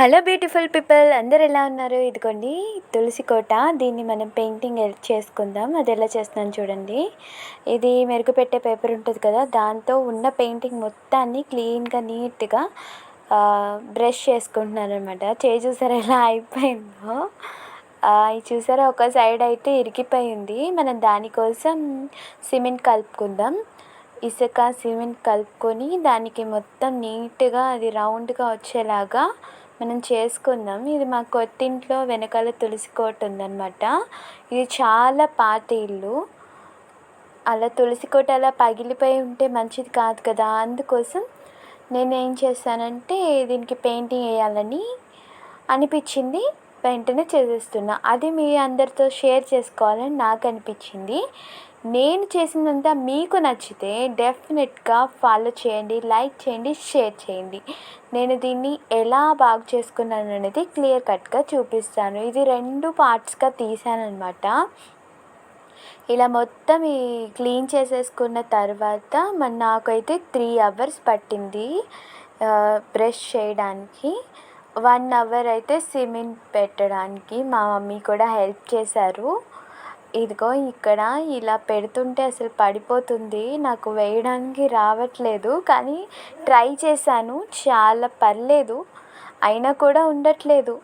Hello beautiful people, అందరు ఎలా ఉన్నారు? ఇదిగోండి తులసి కోట. దీన్ని మనం పెయింటింగ్ చేసుకుందాం. అది ఎలా చేస్తున్నాను చూడండి. ఇది మెరుగు పెట్టే పేపర్ ఉంటుంది కదా, దాంతో ఉన్న పెయింటింగ్ మొత్తాన్ని క్లీన్గా నీట్గా బ్రష్ చేసుకుంటున్నాను అనమాట. చూసారా ఎలా అయిపోయిందో. ఇది చూసారా, ఒక సైడ్ అయితే ఇరిగిపోయింది. మనం దానికోసం సిమెంట్ కలుపుకుందాం. ఇసుక సిమెంట్ కలుపుకొని దానికి మొత్తం నీట్గా అది రౌండ్గా వచ్చేలాగా మనం చేసుకుందాం. ఇది మా కొత్తింట్లో వెనకాల తులసి కోట ఉందన్నమాట. ఇది చాలా పాత ఇల్లు. అలా తులసి కోట అలా పగిలిపోయి ఉంటే మంచిది కాదు కదా. అందుకోసం నేను ఏం చేశానంటే దీనికి పెయింటింగ్ వేయాలని అనిపించింది, వెంటనే చేసేస్తున్నా. అది మీ అందరితో షేర్ చేసుకోవాలని నాకు అనిపించింది. నేను చేసిందంతా మీకు నచ్చితే డెఫినెట్గా ఫాలో చేయండి, లైక్ చేయండి, షేర్ చేయండి. నేను దీన్ని ఎలా బాగు చేసుకున్నాను అనేది క్లియర్ కట్గా చూపిస్తాను. ఇది 2 పార్ట్స్గా తీసానమాట. ఇలా మొత్తం ఈ క్లీన్ చేసేసుకున్న తర్వాత నాకైతే 3 అవర్స్ పట్టింది బ్రష్ చేయడానికి. 1 అవర్ అయితే సిమెంట్ పెట్టడానికి మా మమ్మీ కూడా హెల్ప్ చేశారు. ఇదిగో ఇక్కడ ఇలా పెడుతుంటే అసలు పడిపోతుంది. నాకు వేయడానికి రావట్లేదు, కానీ ట్రై చేశాను, చాలా పర్లేదు. అయినా కూడా ఉండట్లేదు.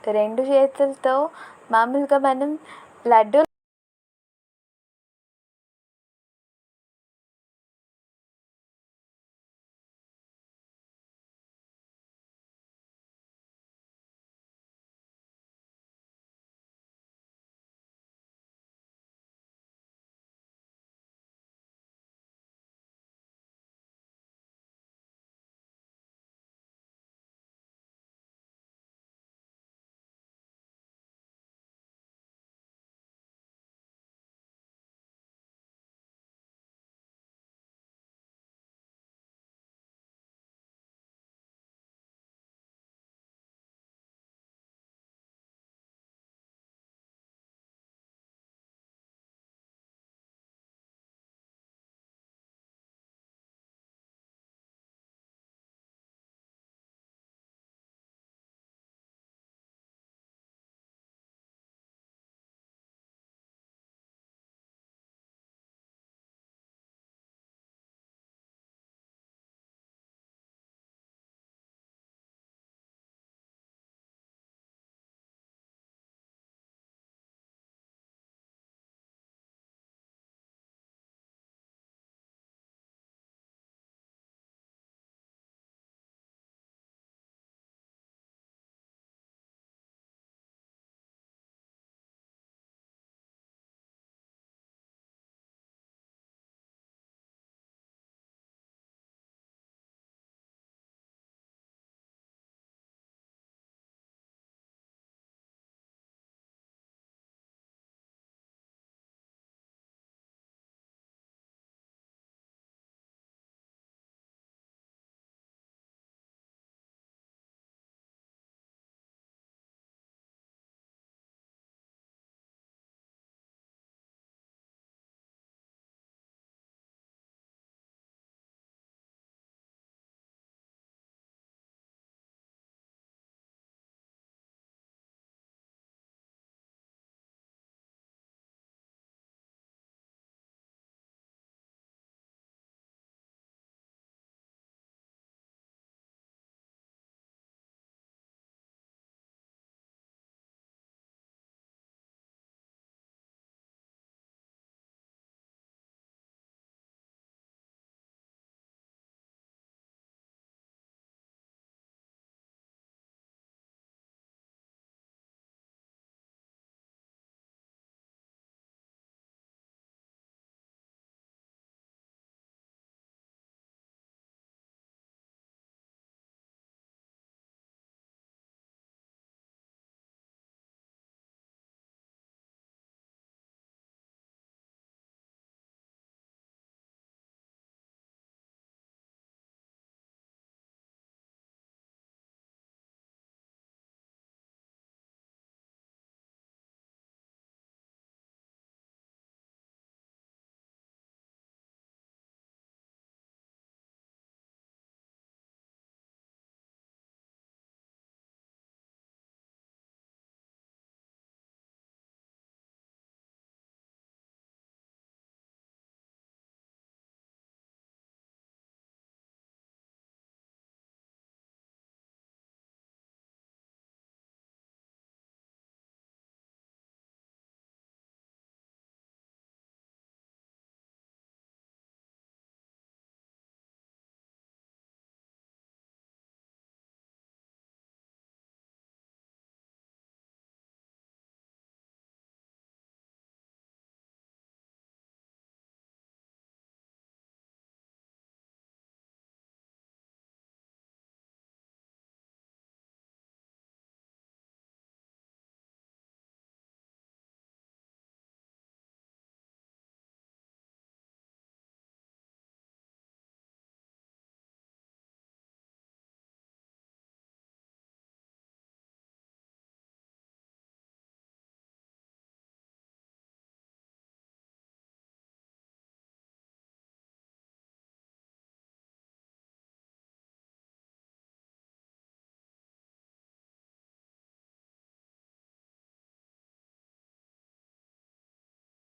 2 చేతులతో మామూలుగా మనం లడ్డు